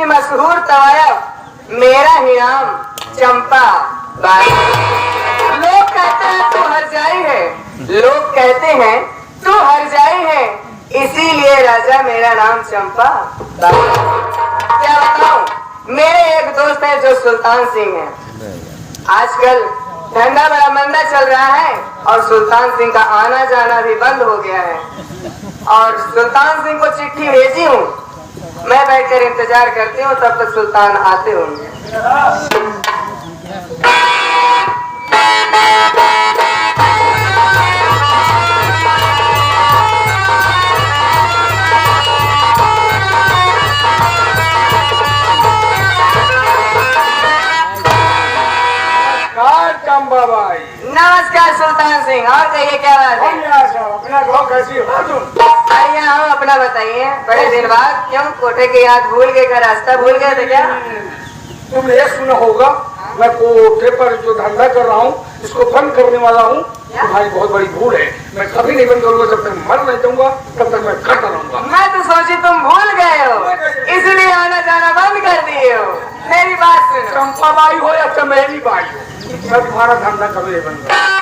की मशहूर तवायफ मेरा ही नाम चंपा बाई। लोग कहते हैं तू हरजाई है, लोग कहते हैं तू हरजाई है, इसीलिए राजा मेरा नाम चंपा बाई। क्या बताऊं, मेरे एक दोस्त है जो सुल्तान सिंह है। आजकल धंधा बड़ा मंदा चल रहा है और सुल्तान सिंह का आना जाना भी बंद हो गया है। और सुल्तान सिंह को चिट्ठी भेजी हूँ, मैं बैठकर इंतजार करती हूँ, तब तक सुल्तान आते होंगे। नमस्कार सुल्तान सिंह, और कहिए क्या बात है? अपना गाँव कैसी हो तुम? आइए हम अपना बताइए, बड़े दिन बाद। क्यों कोठे की याद भूल गए, का रास्ता भूल गए थे क्या? तुमने ये सुना होगा मैं कोठे पर जो धंधा कर रहा हूँ इसको बंद करने वाला हूँ। तुम्हारी बहुत बड़ी भूल है, मैं कभी नहीं बंद करूंगा, जब तक मर नहीं जाऊंगा तब तक मैं करता रहूंगा। मैं तो सोची तुम भूल गए हो, इसलिए आना जाना बंद कर दिए हो। मेरी बात सुनो। चंपा बाई हो या चमेली बाई हो, मैं तुम्हारा धंधा कभी नहीं बंद करूंगा।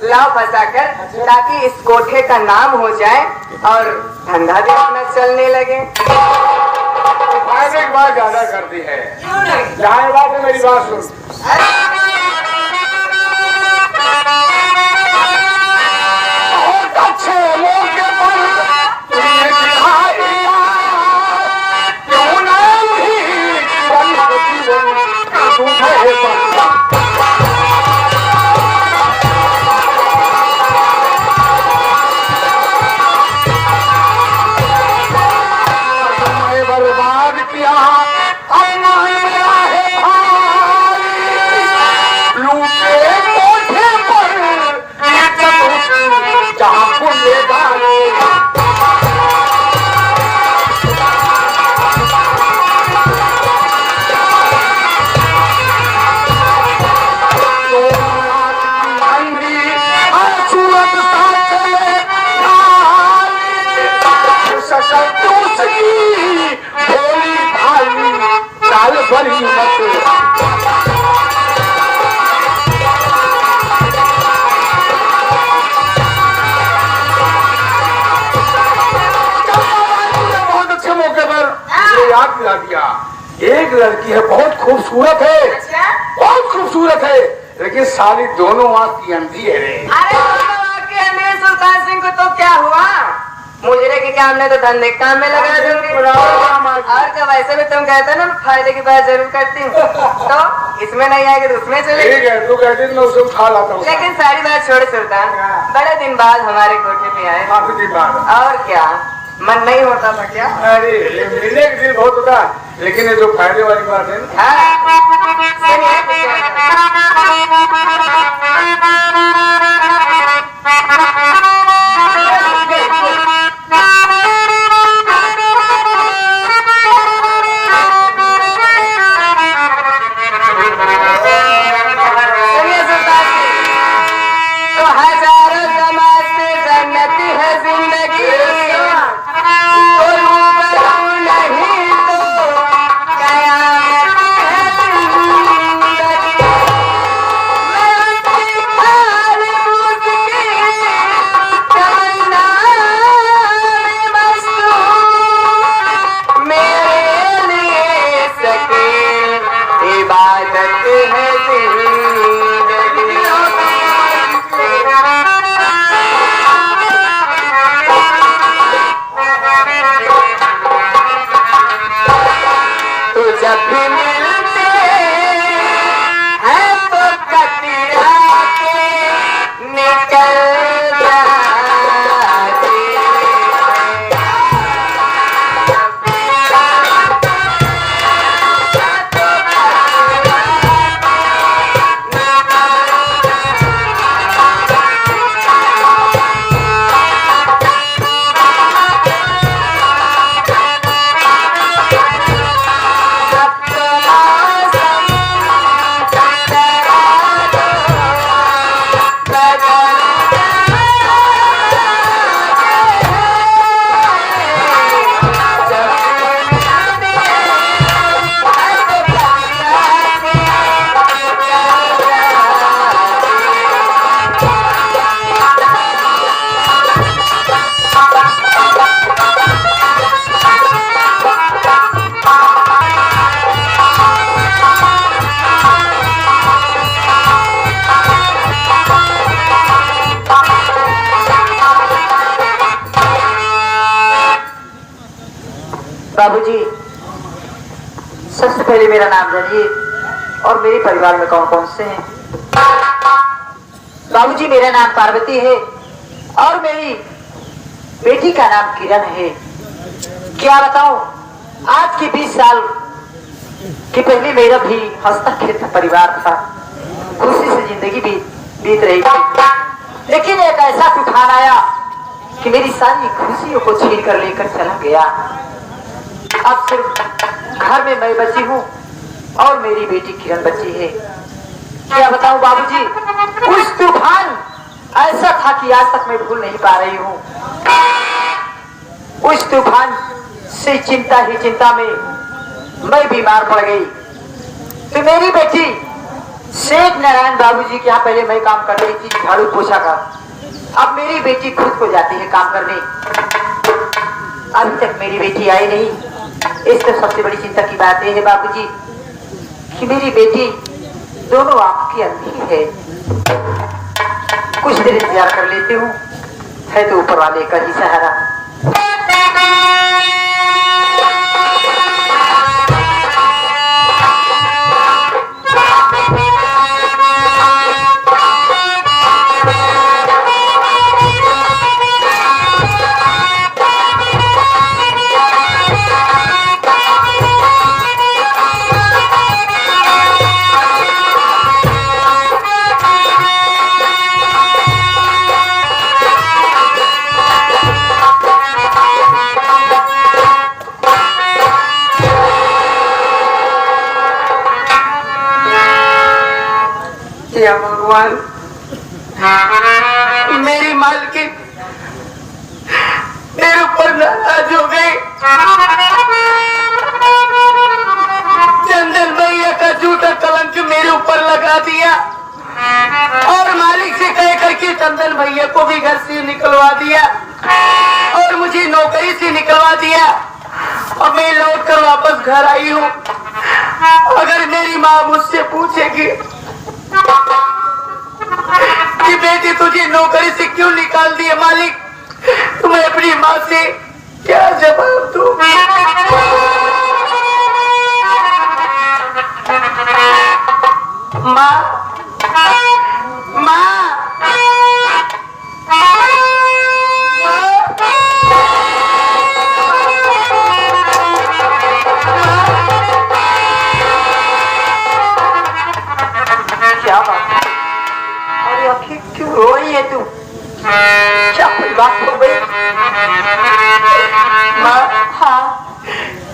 लाओ फंसाकर, ताकि इस कोठे का नाम हो जाए और धंधा भी अपना चलने लगे। एक बात ज्यादा करती है, जहाँ बात है मेरी बात सुन। जिंदगी भोली भाली चाल भरी मत। बहुत अच्छे मौके पर मुझे याद दिला दिया। एक लड़की है, बहुत खूबसूरत है, अच्छा? बहुत खूबसूरत है, लेकिन साली दोनों आंख की अंधी है रे। अरे के अमीर सुल्तान सिंह को तो क्या हुआ? मुजरे के काम ने तो धंधे के काम में लगा दूंगी। और क्या, वैसे भी तुम कहते ना फायदे की बात जरूर करती हूँ, तो इसमें नहीं आएगी तो उसमें चलेगी। ठीक है, तू कहती मैं उसे उठा लाता हूँ। लेकिन सारी बात छोड़ सुल्तान, बड़े दिन बाद हमारे कोठे पे आए। काफी दिन बाद। और क्या, मन नहीं होता था क्या? अरे मिलने के दिल बहुत होता, लेकिन ये जो फायदे वाली बात है ना, सुनिए सुल्तान जी, तो हजारों समाज से जन्नती है जिंदगी, तो रूबरू नहीं तो कयामत है जिंदगी। मैं उसकी खाली उसकी तमन्ना में मस्त हूँ, मेरे लिए सके इबादत है तो जब भी मिलते हैं तो कतरा के निकल जाते बाबूजी, सबसे पहले मेरा नाम जानिए और मेरे परिवार में कौन कौन से हैं। बाबूजी, मेरा नाम पार्वती है और मेरी बेटी का नाम किरण है। क्या बताऊं, आज के 20 साल के पहले मेरा भी हंसता खेलता परिवार था, खुशी से जिंदगी बीत रही थी। लेकिन एक ऐसा तूफान आया कि मेरी सारी खुशियों को छीन कर लेकर चला गया। अब सिर्फ घर में मैं बची हूँ और मेरी बेटी किरण बची है। क्या बताऊं बाबूजी, उस तूफान ऐसा था कि आज तक मैं भूल नहीं पा रही हूँ। उस तूफान से चिंता ही चिंता में मैं बीमार पड़ गई। तो मेरी बेटी शेख नारायण बाबूजी के यहाँ पहले मैं काम कर रही थी झाड़ू पोछा का। अब मेरी बेटी खुद को जाती है काम करने। अभी तक मेरी बेटी आई नहीं। इस तो सबसे बड़ी चिंता की बात यह है बाबूजी कि मेरी बेटी दोनों आपकी अंधी है। कुछ देर इंतजार कर लेते हूँ, है तो ऊपर वाले का ही सहारा। या भगवान, मेरी मालकिन मेरे ऊपर नाराज हो गई। चंदन भैया का झूठा कलंक मेरे ऊपर लगा दिया और मालिक से कह करके चंदन भैया को भी घर से निकलवा दिया और मुझे नौकरी से निकलवा दिया। अब मैं लौट कर वापस घर आई हूँ। अगर मेरी माँ मुझसे पूछेगी कि बेटी तुझे नौकरी से क्यों निकाल दिया मालिक, तो मैं अपनी माँ से क्या जवाब दूँ? माँ माँ क्या बात है? अरे आखिर क्यों रो रही है तू? क्या कोई बात हो गई? माँ हाँ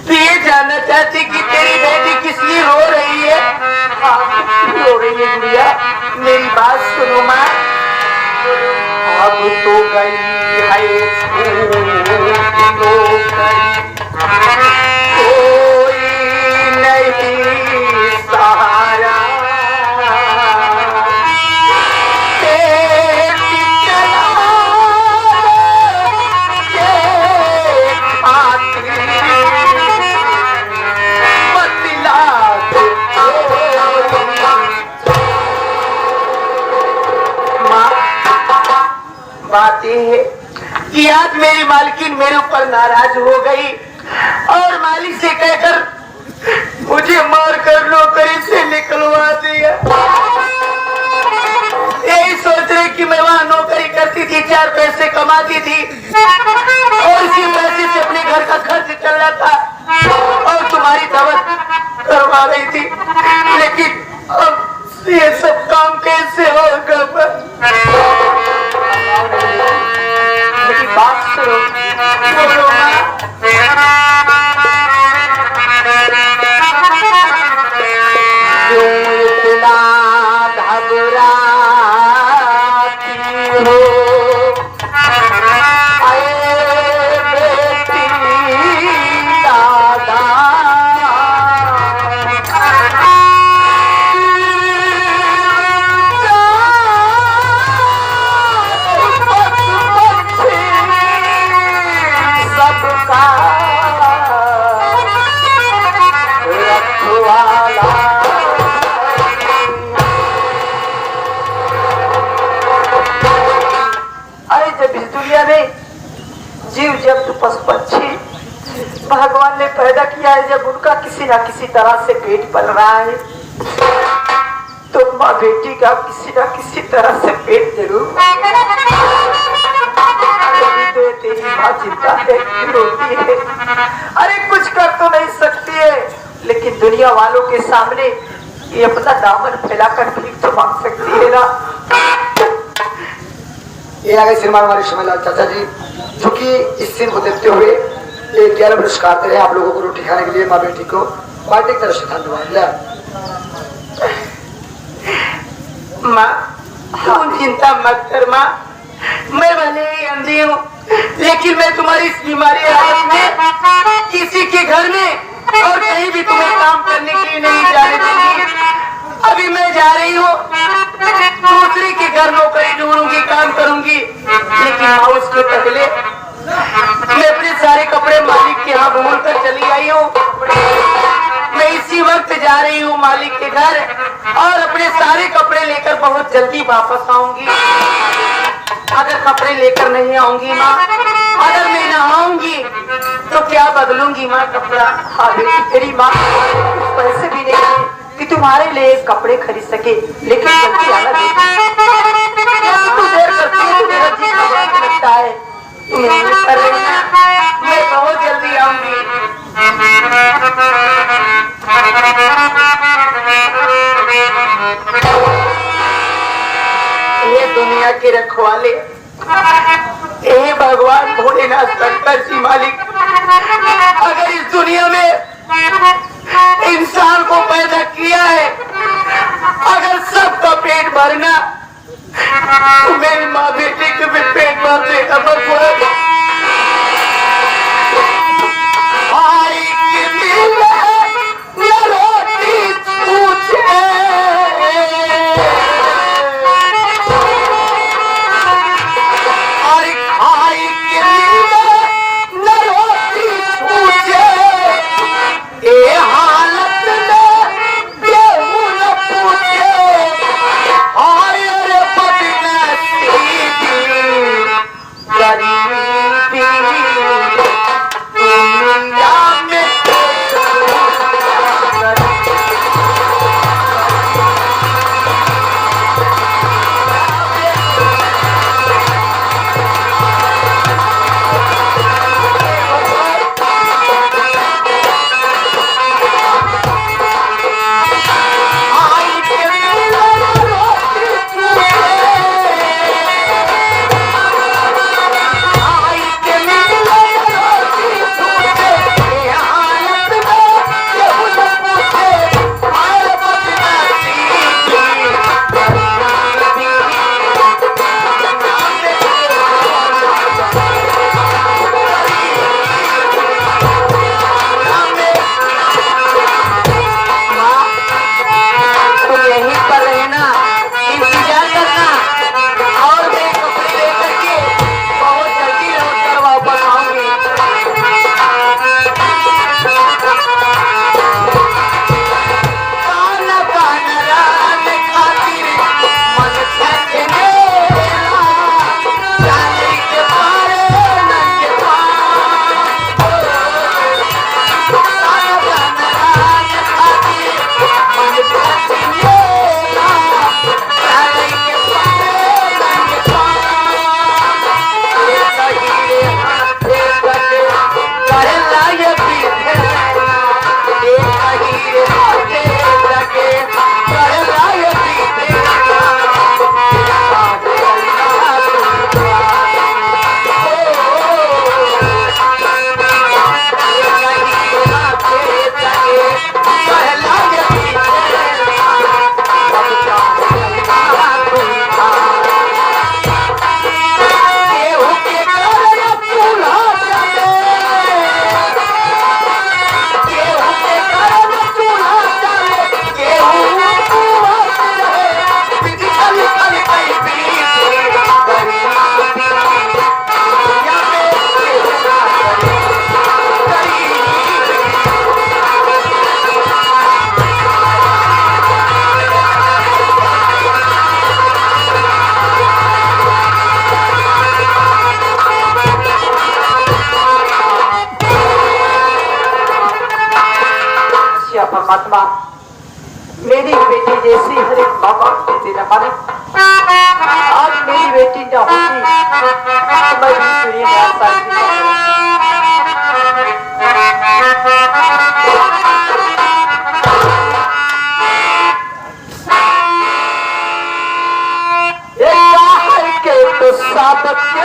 तू ये जानना चाहती कि तेरी बेटी किस लिए रो रही है? हाँ रो रही है गुड़िया। मेरी बात सुनो माँ। अब तो गई है कोई नहीं सहारा, बात यह है कि आज मेरी मालकिन मेरे ऊपर नाराज हो गई और मालिक से कहकर मुझे मारकर नौकरी से निकलवा दिया। यही सोच रहे कि मैं वहाँ नौकरी करती थी, 4 पैसे कमाती थी और इसी पैसे से अपने घर का खर्च चल रहा था और तुम्हारी दावत करवा रही थी। लेकिन अब ये सब काम कैसे होगा? मेरी बात सुनो। बोलो माँ। क्यों इतना घबराती हो? अरे बेटी दादा सबका रखवाला। अरे जब इस दुनिया में जीव जंतु पशु पक्षी भगवान ने पैदा किया है, जब उनका किसी ना किसी तरह से पेट पल रहा है तो माँ बेटी का किसी ना किसी तरह से पेट जरूर तो तेरी माँ चिंता है, रोती है। अरे कुछ कर तो नहीं सकती है, लेकिन दुनिया वालों के सामने ये अपना दामन फैलाकर भीख तो मांग सकती है ना। ये आ गए श्रीमान हमारे श्रीमालाल चाचा जी, जो कि इस दिन को देखते हुए एक 11 पुरस्कार दे रहे हैं आप लोगों को रोटी खाने के लिए। माँ बेटी को पार्टी की तरफ से धन्यवाद। माँ तुम चिंता मत कर माँ, मैं भले ही अंधी हूँ लेकिन मैं तुम्हारी इस बीमारी हालत में किसी के घर में और कहीं भी तुम्हें काम करने के लिए नहीं जाने दूंगी। अभी मैं जा रही हूँ, दूसरे के घर नौकरी ढूंढूंगी, काम करूंगी, लेकिन माँ उसके पहले मैं अपने सारे कपड़े मालिक के यहाँ भूल कर चली आई हूँ। मैं इसी वक्त जा रही हूँ मालिक के घर और अपने सारे कपड़े लेकर बहुत जल्दी वापस आऊंगी। अगर कपड़े लेकर नहीं आऊंगी माँ, अगर मैं नहाऊंगी तो क्या बदलूंगी माँ कपड़ा? हाँ बेटी, तेरी माँ पैसे भी नहीं है कि तुम्हारे लिए कपड़े खरीद सके, लेकिन जल्दी आना बेटी। तू देर करती है तो मेरा जी घबराने लगता है। तुम मेहनत कर रही हो, मैं बहुत जल्दी आऊंगी। ये दुनिया के रखवाले, हे भगवान भोलेनाथ शंकर जी मालिक, अगर इस दुनिया में इंसान को पैदा किया है, अगर सबका पेट भरना तो मेरी माँ बेटी के भी पेट भर देगा भगवान। परमात्मा मेरी बेटी जैसी हर एक माँ बाप देते न माने। आज मेरी बेटी न होती तो मैं भी दुनिया में आता के तो साबत